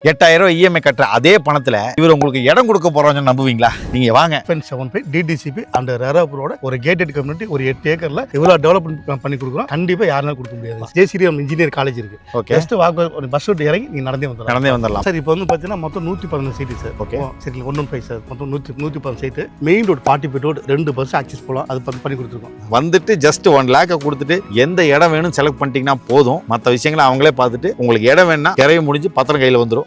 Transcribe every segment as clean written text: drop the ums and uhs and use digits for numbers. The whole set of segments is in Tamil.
8000 இஎம்ஐ கட்டுற அதே பணத்துல இவர் உங்களுக்கு இடம் கொடுக்க போறோம்னு நம்புவீங்களா? நீங்க வாங்க. 75 டிடிசிபி அண்ட் ரேராபுரோட ஒரு கேட்டட் கம்யூனிட்டி ஒரு 8 ஏக்கர்ல இவ்வளவு டெவலப்மெண்ட் பண்ணி கொடுக்குறோம். கண்டிப்பா யாருனாலும் கொடுக்க முடியாது. ஜெயஸ்ரீராம் இன்ஜினியர் காலேஜ் இருக்கு. ஓகே. ஜஸ்ட் வாக் ஒரு பஸ் விட்டு இறங்கி நீங்க நடந்தே வந்துடலாம். சார் இப்போ வந்து பாத்தீங்கன்னா மொத்தம் 115 சீட் சார். ஓகே. சரி 115 சார். மொத்தம் 115 seat. Main road 40 feet road 2 bus access போலாம். அது பண்ணி கொடுத்துருக்கோம். வந்துட்டு ஜஸ்ட் 1 லேக் கொடுத்துட்டு எந்த இடம் வேணும் செலக்ட் பண்ணிட்டீங்கன்னா போதும். மற்ற விஷயங்களை அவங்களே பார்த்துட்டு உங்களுக்கு இடம் வேணும்னா திரைய முடிஞ்சு பத்திரம் கையில் வந்துடும்.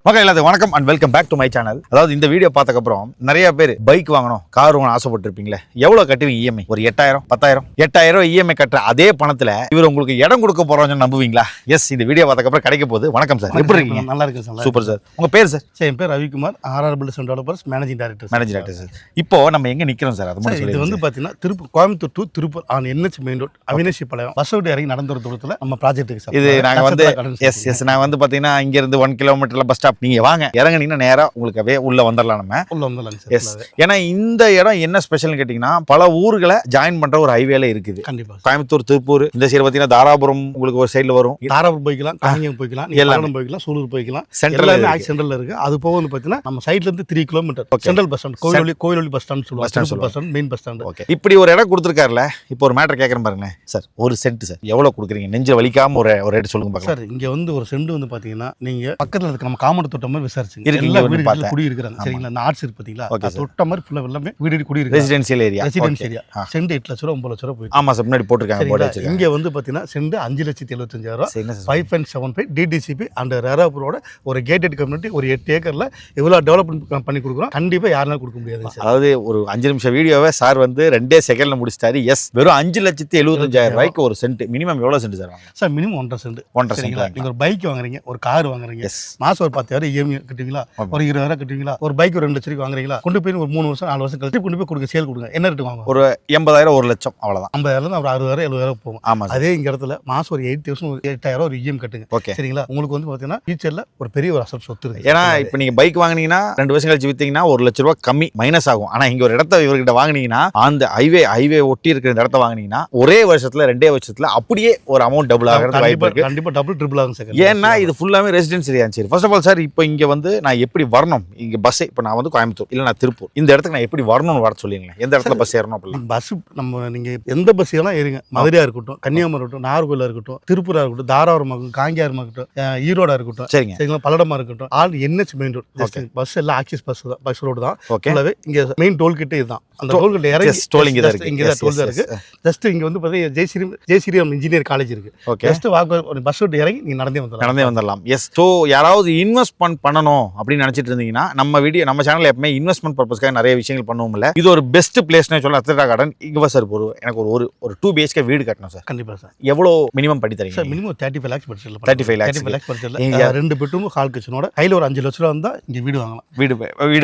மக்கள் எல்லாத்துக்கும் வணக்கம் and welcome back to my channel. அதாவது இந்த வீடியோ பார்த்ததுக்கப்புறம் நிறைய பேர் பைக் வாங்கணும், கார் வாங்கணும் ஆசைப்பட்டிருப்பீங்களே. எவ்வளோ கட்டுவீங்க இஎம்ஐ? ஒரு 8000 10000 8000 இஎம்ஐ கட்டுற அதே பணத்தில் இவர் உங்களுக்கு இடம் கொடுக்க போறோம்னு நம்புவீங்களா? எஸ், இந்த வீடியோ பார்த்ததுக்கப்புறம் கிடைக்க போகுது. வணக்கம் சார், எப்படி இருக்கீங்க? நல்லா இருக்கு சார். Super sir. உங்க பேர் சார்? சார் என் பேர் Ravikumar, RR builders developers managing director sir. இப்போ நம்ம எங்க நிக்கிறோம் சார்? அது இது வந்து பாத்தீங்கன்னா Coimbatore to Tiruppur on NH main road Avinashi Palayam bus விட்டு இறங்கி நடந்து வர தூரத்துல நம்ம ப்ராஜெக்ட் இருக்கு சார். இது நாங்க வந்து எஸ் நாங்க வந்து பாத்தீங்கன்னா இங்க இருந்து 1 கிலோமீட்டர்ல பஸ் ஸ்டாப். நீங்க வாங்க, இறங்குனீங்கன்னா நேரா உங்களுக்கு உள்ள வந்துடலாம். நம்ம உள்ள வந்துடலாம் சார். எஸ், ஏன்னா இந்த இடம் என்ன ஸ்பெஷல்னு கேட்டீங்கன்னா பல ஊர்களை ஜாயின் பண்ற ஒரு ஹைவேல இருக்குது. கண்டிப்பா கோயம்புத்தூர், திருப்பூர், இந்த சைடு பாத்தீங்கன்னா தாராபுரம் உங்களுக்கு ஒரு சைடுல வரும். தாராபுரம் போய்க்கலாம், காங்கேயம் போய்க்கலாம், எல்லாரும் போய்க்கலாம், சூலூர் போய்க்கலாம். சென்ட்ரல்ல இருக்கு. அது போக வந்து பாத்தீங்கன்னா நம்ம சைடுல இருந்து 3 கிலோமீட்டர் சென்ட்ரல் பஸ் ஸ்டாண்ட், கோயிலொலி பஸ் ஸ்டாண்ட் சொல்லுவாங்க. Bus stand, main bus stand. Okay, இப்படி ஒரு இடம் கொடுத்துருக்காருல. இப்போ ஒரு மேட்டர் கேட்கறேன் பாருங்க சார். ஒரு சென்ட் சார் எவ்வளவு கொடுக்குறீங்க? நெஞ்ச வலிக்காம ஒரு ரேட் சொல்லுங்க பாக்கலாம். சார் இங்க வந்து ஒரு சென்ட் வந்து பாத்தீங்கன்னா நீங்க பக்கத்துல இருக்க நம்ம காமன் தொட்ட மாதிரி விசாரிச்சுங்க. எல்லா வீடுகளும் குடி இருக்காங்க. சரிங்களா? இந்த ஆர்ட்ஸ் இருக்கு பாத்தீங்களா? தொட்ட மாதிரி ஃபுல்லா எல்லாமே வீடு குடி இருக்கு. Residential area. சென்ட் 8 லட்சம் ரூபாய் 9 லட்சம் ரூபாய் போயிட்டு. ஆமா சார், முன்னாடி போட்டுருக்காங்க போர்டு வச்சிருக்காங்க. இங்க வந்து பாத்தீங்கன்னா சென்ட் 5,75,000 5.75 டிடிசிபி அண்ட் ரேராபுரோட ஒரு கேட்டட் கம்யூனிட்டி ஒரு 8 ஏக்கர்ல இவ்வளவு டெவலப்மெண்ட் பண்ணி கொடுக்குறோம். கண்டிப்பா யாருனாலும் கொடுக்க முடியாது சார். அதாவது ஒரு 5 நிமிஷம் வீடியோவை சார் வந்து 2 செகண்ட்ல முடிச்சிட்டாரு. எஸ், வெறும் 5,75,000 ரூபாய்க்கு ஒரு சென்ட். மினிமம் எவ்வளவு சென்ட் சார் வாங்க? Sir minimum 1.5 cent. 1.5 சென்ட். நீங்க ஒரு பைக் வாங்குறீங்க, ஒரு கார் வாங்குறீங்க, மாசம் ஒரு 10,000 இஎம்ஐ கட்டுவீங்களா, ஒரு 20,000 கட்டுவீங்களா, ஒரு பைக் ஒரு 2 லட்சம் வாங்குறீங்களா, கொண்டு போய் ஒரு 3 வருஷம் 4 வருஷம் கழிச்சு கொண்டு போய் கொடுக்க சேல் கொடுங்க. என்ன ரேட் வாங்க? ஒரு 80,000 1 லட்சம் அவ்வளவுதான். 50,000 ஒரு 60,000 70,000 போகும். ஆமா, அதே இங்க இடத்துல மாசம் ஒரு 8,000 ஒரு இஎம் கட்டுங்க. ஓகே, சரிங்களா? உங்களுக்கு வந்து பாத்தீங்கன்னா ஃபியூச்சர்ல ஒரு பெரிய ஒரு அசட் சொத்து இருக்கு. ஏன்னா இப்ப நீங்க பைக் வாங்குனீங்கன்னா 2 வருஷம் கழிச்சு வித்தீங்கன்னா 1 லட்சம் ரூபாய் கம்மி மைனஸ் ஆகும். ஆனா இங்க ஒரு இடத்த இவர்கிட்ட வாங்குனீங்கன்னா அந்த ஹைவே ஒட்டி இருக்கிற இந்த இடத்த வாங்குனீங்கன்னா ஒரே வருஷத்துல 2 வருஷத்துல அப்படியே ஒரு அமௌண்ட் டபுள் ஆகிறது வாய்ப்பு இருக்கு. கண்டிப்பா டபுள் ட்ரிபிள் ஆகும் சார். ஏன்னா இது ஃபுல்லாமே ரெசிடென்ஸ் ஏரியா. சரி, ஃபர்ஸ்ட் ஆஃப் ஆல் சார், இப்போ இங்க வந்து நான் எப்படி வரணும்? இங்க பஸ் இப்போ நான் வந்து கோயம்புத்தூர் இல்ல நான் திருப்பூர், இந்த இடத்துக்கு நான் எப்படி வரணும்னு வர சொல்லிங்களேன். எந்த இடத்துல பஸ் ஏறணும்? அப்படிலாம் பஸ் நம்ம நீங்க எந்த பஸ் ஏறலாம் ஏறுங்க. மதுரையா இருக்கட்டும், கன்னியாகுமரி இருக்கட்டும், நாகர்கோயிலா இருக்கட்டும், திருப்பூரா இருக்கட்டும், தாராபுரம் இருக்கட்டும், காங்கேயம் இருக்கட்டும், ஈரோடா இருக்கட்டும், சரிங்க, சரிங்களா, பல்லடமா இருக்கட்டும், all NH main road. Bus எல்லாம் ஆக்சிஸ் பஸ் ரோடு தான். ஓகே, இங்க மெயின் டோல் கிட்ட இதுதான். அந்த டோல் கிட்ட இறங்கி டோலிங் இங்க இருக்கு. இங்க தான் டோல் தான் இருக்கு. ஜஸ்ட் இங்க வந்து பாத்தீங்கன்னா ஜெயஸ்ரீராம் இன்ஜினியர் காலேஜ் இருக்கு. ஓகே, ஜஸ்ட் வாக் ஒரு பஸ் விட்டு இறங்கி நீங்க நடந்தே வந்துடலாம். எஸ், ஸோ யாராவது இன்வெஸ்ட்மெண்ட் பண்ணணும் அப்படின்னு நினைச்சிட்டு இருந்தீங்கன்னா நம்ம சேனல்ல எப்பவுமே இன்வெஸ்ட்மெண்ட் பர்பஸ்க்காக நிறைய விஷயங்கள் பண்ணுவோம்ல. இது ஒரு பெஸ்ட் பிளேஸ்னு சொல்ல அத்லெட்டா கார்டன். இங்க சார் எனக்கு ஒரு 2 BHK வீடு கட்டணும் சார். கண்டிப்பா சார். எவ்வளவு மினிமம் பண்ணி தரீங்க சார்? மினிமம் 35 lakhs பட்ஜெட்ல 35 lakhs பட்ஜெட்ல 2 பெட்ரூம் ஹால் கிச்சனோட கையில ஒரு 5 லட்சம் ரூபாய் இருந்தா இங்க வீடு வாங்கலாம். வீடு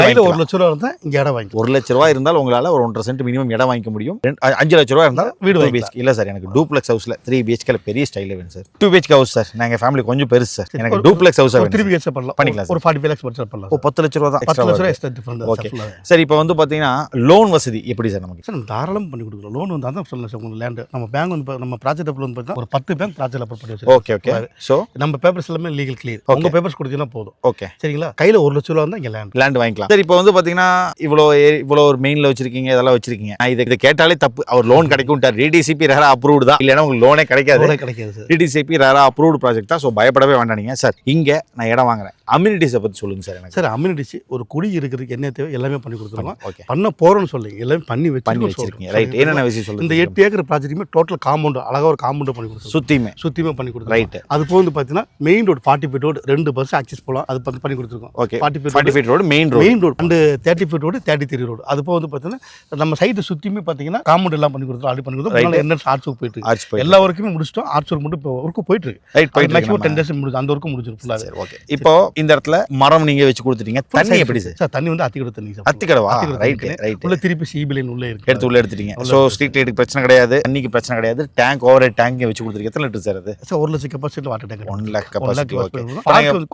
கையில 1 லட்சம் ரூபாய் இருந்தா இங்க இடம் வாங்கலாம். 1 லட்சம் ரூபாய் இருந்தால் உங்களால ஒரு 1.5 சென்ட் மினிமம் இடம் வாங்கிக்க முடியும். 5 லட்சம் ரூபாய் இருந்தால் வீடு BHK இல்ல சார். எனக்கு டூப்ளெக்ஸ் ஹவுஸ்ல 3 BHK பெரிய ஸ்டைல்ல வேணும் சார். 2 BHK house sir. நாங்க ஃபேமிலி கொஞ்சம் பெருசு சார். எனக்கு டூப்ளெக்ஸ் ஹவுஸ் வேணும். 3 BHK பண்ணிக்கலாம். ஒரு 45 lakhs பட்ஜெட் பண்ணலாம். 10 லட்சம் ரூபாய் தான். 10 லட்சம் ரூபாய் எக்ஸ்ட்ரா டிஃபரன்ஸ். Okay sir. இப்போ வந்து பாத்தீங்கன்னா லோன் வசதி எப்படி சார் நமக்கு? சார் தாராளம் பண்ணி கொடுக்குறோம். லோன் வந்து அதான் சொல்லலாம் சார். உங்களுக்கு லேண்ட் நம்ம பேங்க் வந்து நம்ம ப்ராஜெக்ட் அப்ளை வந்து பார்த்தா ஒரு 10 பேங்க் ப்ராஜெக்ட் அப்ளை பண்ணி வச்சிருக்கோம். Okay okay. சோ நம்ம பேப்பர்ஸ் எல்லாமே லீகல் கிளியர். உங்க பேப்பர்ஸ் கொடுத்தீங்கன்னா போதும். ஓகே, சரிங்களா? கையில 1 லட்சம் ரூபாய் இருந்தா இங்க லேண்ட் வாங்கிக்கலாம் சார். இப்போ வந்து பாத்தீங்கன்னா இவ்வளோ ஒரு மெயின்ல வச்சிருக்கீங்க, இதெல்லாம் வச்சிருக்கீங்க. இதை கேட்டாலே தப்பு. அவர் லோன் கிடைக்கும். டிடிசிபி ரேரா அப்ரூவ்டு தான். இல்லைன்னா உங்களுக்கு லோனே கிடைக்காது சார். டிடிசிபி ரேரா அப்ரூவ்டு ப்ராஜெக்ட் தான். ஸோ பயப்படவே வேண்டாம் சார். இங்க நான் இடம் வாங்குறேன். அம்யூனிட்டிஸை பத்தி சொல்லுங்க சார். எனக்கு சார் அம்யூனிட்டிஸ் ஒரு குடி இருக்கிறதுக்கு என்ன தேவை எல்லாமே பண்ணி கொடுத்துருவோம். ஓகே, பண்ண போறோம்னு சொல்லுங்க. எல்லாமே பண்ணி வச்சிருக்கீங்க. ரைட், என்னென்ன விஷயம் சொல்லுங்க. இந்த 8 ஏக்கர் ப்ராஜெக்ட்டுமே டோட்டல் காம்பவுண்ட் அழகா ஒரு காம்பவுண்ட் பண்ணி கொடுத்துருவோம். சுத்தியுமே பண்ணி கொடுத்துருவோம். ரைட், அது போக வந்து பாத்தீங்கன்னா main road 40 feet road 2 bus access போலாம். அது பண்ணி கொடுத்துருக்கோம். Okay, 40 feet road main road and 30 feet road 33 road. அது போக வந்து பாத்தீங்கன்னா நம்ம சைடு சுத்தியுமே பாத்தீங்கன்னா காம்பவுண்ட் எல்லாம் பண்ணி கொடுத்துருவோம். அது பண்ணி கொடுத்தோம். என்ன ஆர்ட்ஸ் ஒர்க் போயிட்டு இருக்கு. எல்லா ஒர்க்குமே முடிச்சிட்டோம். ஆர்ட்ஸ் ஒர்க் மட்டும் இப்போ ஒர்க் போயிட்டு இருக்கு. மேக்ஸிமம் 10 days முடிஞ்சு அந்த ஒர்க் முடிஞ்சிரும் ஃபுல்லா. ஓகே, இப்போ இந்த இடத்துல மரம் நீங்க வச்சு கொடுத்துட்டீங்க. தண்ணி எப்படி சார்? தண்ணி வந்து அத்திக்கடவு தண்ணி சார். அத்திக்கடவா? Right right. உள்ள திருப்பி சிபி லைன் உள்ள இருக்கு. எடுத்து உள்ள எடுத்துட்டீங்க. சோ ஸ்ட்ரீட் லைட்டுக்கு பிரச்சனை கிடையாது, தண்ணிக்கு பிரச்சனை கிடையாது. டேங்க் ஓவர் டேங்க் வச்சு கொடுத்துருக்கீங்க. எத்தனை லிட்டர் சார் அது? சார் 1 லட்சம் capacity water tank. 1 lakh capacity. Okay.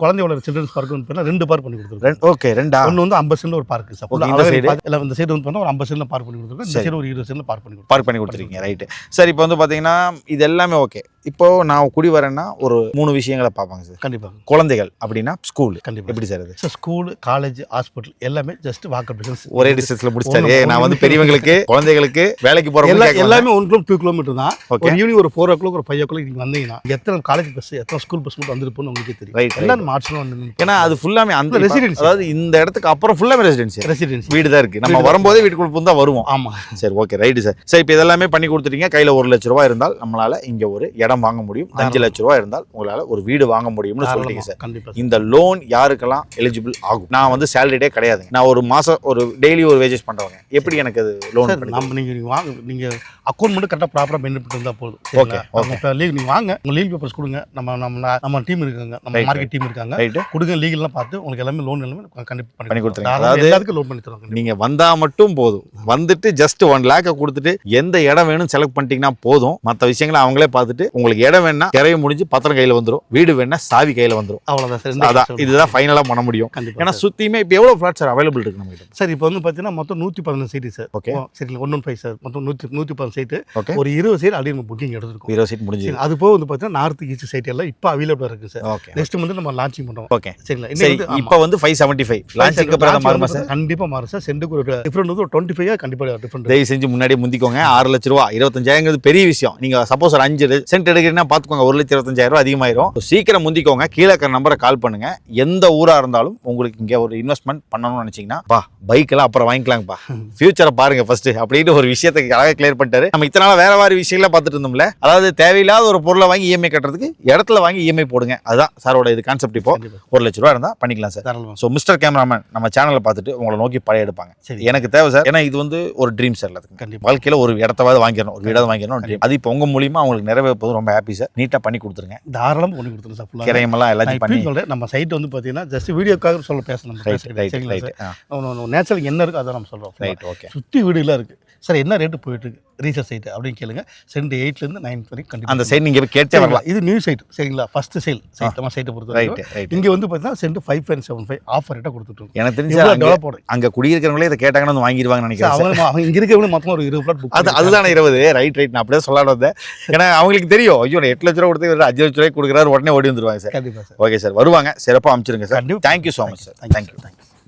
குழந்தையோட சில்ட்ரன்ஸ் பார்க் வந்து 2 பார்க் பண்ணி கொடுத்துருக்கோம். ஓகே, ரெண்டா? ஒன்னு வந்து 50 சென்ட் ஒரு பார்க் சார். இந்த சைடு இல்ல இந்த சைடு வந்து ஒரு 50 சென்ட்ல பார்க் பண்ணி கொடுத்துருக்கோம். இந்த சைடு ஒரு 20 சென்ட்ல பார்க் பண்ணி கொடுத்துருக்கீங்க. Right sir. இப்போ வந்து பாத்தீங்கன்னா இது எல்லாமே ஓகே. இப்போ நான் குடி வரேன்னா ஒரு 3 விஷயங்களை பார்ப்பாங்க சார். கண்டிப்பா. குழந்தைகள் அப்படின்னா ஸ்கூல் கண்டிப்பா. எப்படி சார் அது? சார் ஸ்கூல், காலேஜ், ஹாஸ்பிட்டல் எல்லாமே ஜஸ்ட் வாக்கப் டிஸ்டன்ஸ். ஒரே டிஸ்டன்ஸ்ல முடிச்சாரு. நான் வந்து பெரியவங்களுக்கு, குழந்தைகளுக்கு, வேலைக்கு போறவங்களுக்கு எல்லாமே 1 கிலோமீட்டர் 2 கிலோமீட்டர் தான். ஒரு ஈவினிங் ஒரு 4 o'clock ஒரு 5 o'clock நீங்க வந்தீங்கன்னா எத்தனை காலேஜ் பஸ், எத்தனை ஸ்கூல் பஸ் மட்டும் வந்துருப்போம் உங்களுக்கு தெரியும். ரைட். எல்லாரும் மார்ச்ல வந்து ஏன்னா அது ஃபுல்லாமே அந்த ரெசிடென்சி. அதாவது இந்த இடத்துக்கு அப்புறம் ஃபுல்லாமே ரெசிடென்சி வீடு தான் இருக்கு. நம்ம வரும்போதே வீட்டுக்குள்ள தான் வருவோம். ஆமா. சரி, ஓகே, ரைட் சார். சரி, இப்போ இதெல்லாமே பண்ணி கொடுத்துட்டீங்க. கையில 1 லட்ச ரூபாய் இருந்தால் நம்மளால இங்க ஒரு இடம் வாங்க முடியும். 5 லட்ச ரூபாய் இருந்தால் உங்களால ஒரு வீடு வாங்க முடியும்னு சொல்றீங்க சார். கண்டிப்பா. இந்த லோன் யாருக்கெல்லாம் எலிஜிபிள் ஆகும்? நான் வந்து சேலரிடே கிடையாது, நான் ஒரு மாசம் ஒரு டெய்லி ஒரு வேஜஸ் பண்றவங்க, எப்படி எனக்கு அது லோன் பண்ணி? நம்ம நீங்க வாங்க, நீங்க அக்கௌண்ட் மட்டும் கரெக்டாக ப்ராப்பரா மெயின்டைன் பண்ணிட்டு இருந்தா போதும். Okay okay. இப்போ லீக் நீங்க வாங்க, உங்க லீக் பேப்பர்ஸ் கொடுங்க. நம்ம டீம் இருக்காங்க, நம்ம மார்க்கெட் டீம் இருக்காங்க. ரைட். கொடுங்க, லீகல்லாம் பார்த்து உங்களுக்கு எல்லாமே லோன் எல்லாமே கண்டிப்பா பண்ணி கொடுத்துருங்க. அதாவது எல்லாத்துக்கும் லோன் பண்ணி தருவாங்க. நீங்க வந்தா மட்டும் போதும். வந்துட்டு ஜஸ்ட் 1 lakh கொடுத்துட்டு எந்த இடம் வேணும் செலக்ட் பண்ணிட்டீங்கன்னா போதும். மற்ற விஷயங்களை அவங்களே பார்த்துட்டு உங்களுக்கு இடம் வேணா திரைய முடிஞ்சு பத்திரம் கையில வந்துடும், வீடு வேணா சாவி கையில வந்துடும். அவ்வளவுதான் சார். அதான் இதுதான் ஃபைனலா பண்ண முடியும். ஏன்னா சுத்தியுமே இப்போ எவ்வளவு ஃபிளாட் சார் அவைலபிள் இருக்கு நம்ம கிட்ட? சார் இப்போ வந்து பாத்தீங்கன்னா மொத்தம் 115 சீட் சார். ஓகே. சரி, 115 சார். மொத்தம் 115 சீட். ஓகே. ஒரு 20 சீட் அப்படியே நம்ம புக்கிங் எடுத்துருக்கோம். 20 சீட் முடிஞ்சு. அது போக வந்து பாத்தீங்கன்னா நார்த் ஈஸ்ட் சைட் எல்லாம் இப்போ அவைலபிளா இருக்கு சார். ஓகே. நெக்ஸ்ட் வந்து நம்ம லான்ச்சிங் பண்றோம். ஓகே. சரிங்களா? இப்போ வந்து 575 லான்ச்சிங் அப்புறம் மாறுமா சார்? கண்டிப்பா மாறும் சார். சென்டுக்கு ஒரு டிஃபரண்ட் வந்து ஒரு 25 கண்டிப்பா டிஃபரண்ட். தயவு செஞ்சு முன்னாடியே முந்திக்கோங்க. 6 லட்ச ரூபா 25,000 பெரிய விஷயம். நீங்க சப்போஸ் ஒரு 5 சென்ட் எடுக்கிறீங்கன்னா பாத்துக்கோங்க, 1,25,000 அதிகமாயிரும். சீக்கிரம் முந்திக்கோங்க. கீழே இருக்கிற நம்பரை கால் பண்ணுங்க. எந்த ஊரா இருந்தாலும் உங்களுக்கு இங்க ஒரு இன்வெஸ்ட்மெண்ட் பண்ணணும்னு நினைச்சீங்கன்னா பைக் எல்லாம் அப்புறம் வாங்கிக்கலாங்கப்பா, ஃபியூச்சரை பாருங்க ஃபர்ஸ்ட் அப்படின்னு ஒரு விஷயத்தை அழகாக கிளியர் பண்ணிட்டாரு. நம்ம இத்தனை நாள் வேற வேறு விஷயங்கள பார்த்துட்டு இருந்தோம்ல, அதாவது தேவையில்லாத ஒரு பொருளை வாங்கி இஎம்ஐ கட்டுறதுக்கு இடத்துல வாங்கி இஎம்ஐ போடுங்க. அதுதான் சாரோட இது கான்செப்ட். இப்போ 1 லட்ச ரூபா இருந்தா பண்ணிக்கலாம் சார். ஸோ மிஸ்டர் கேமராமேன் நம்ம சேனலை பார்த்துட்டு உங்களை நோக்கி பழைய எடுப்பாங்க. எனக்கு தேவை சார். ஏன்னா இது வந்து ஒரு ட்ரீம் சார். எல்லாத்துக்கும் வாழ்க்கையில ஒரு இடத்தாவது வாங்கிடணும், ஒரு வீடாவது வாங்கிடணும் ட்ரீம். அது இப்போ உங்க மூலியமா அவங்களுக்கு நிறைவேற்பது ரொம்ப ஹாப்பி சார். நீட்டா பண்ணி கொடுத்துருங்க. தாராளமா பண்ணி கொடுத்துருங்க சார். கிரைமெல்லாம் எல்லாத்தையும் பண்ணி சொல்றேன். நம்ம சைட் வந்து பாத்தீங்கன்னா ஜஸ்ட் வீடியோக்காக சொல்ல பேசணும். நேச்சுரல் என்ன இருக்கு அதான் நம்ம சொல்றோம். ரைட். ஓகே. சுத்தி வீடுலாம் இருக்கு சார். என்ன ரேட்டு போயிட்டு இருக்கு ரீசேல் சைட் அப்படின்னு கேளுங்க. சென்ட் 8 ல இருந்து 9 வரைக்கும் கண்டிப்பா அந்த சைட் நீங்க கேட்டே வரலாம். இது நியூ சைட். சரிங்களா? ஃபர்ஸ்ட் சேல் சைட் நம்ம சைட்டை பொறுத்து. ரைட். இங்க வந்து பார்த்தீங்கன்னா சென்ட் 5.75 ஆஃபர் ரேட்டா கொடுத்துட்டு இருக்கோம். எனக்கு தெரிஞ்சு அங்க குடியிருக்கிறவங்களே இதை கேட்டாங்கன்னா வந்து வாங்கிடுவாங்கன்னு நினைக்கிறேன். அவங்க இங்க இருக்கவங்க மொத்தம் ஒரு 20 பிளாட் புக். அதுதானே 20. Right right. நான் அப்படியே சொல்லலாம்னு வந்தேன். ஏன்னா அவங்களுக்கு தெரியும், ஐயோ 8 லட்ச ரூபா கொடுத்து 5 லட்ச ரூபாய் கொடுக்குறாரு, உடனே ஓடி வந்துருவாங்க சார். கண்டிப்பா சார். ஓகே சார், வருவாங்க. சிறப்பாக அமைச்சிருங்க sir. Thank you so much sir. Thank you.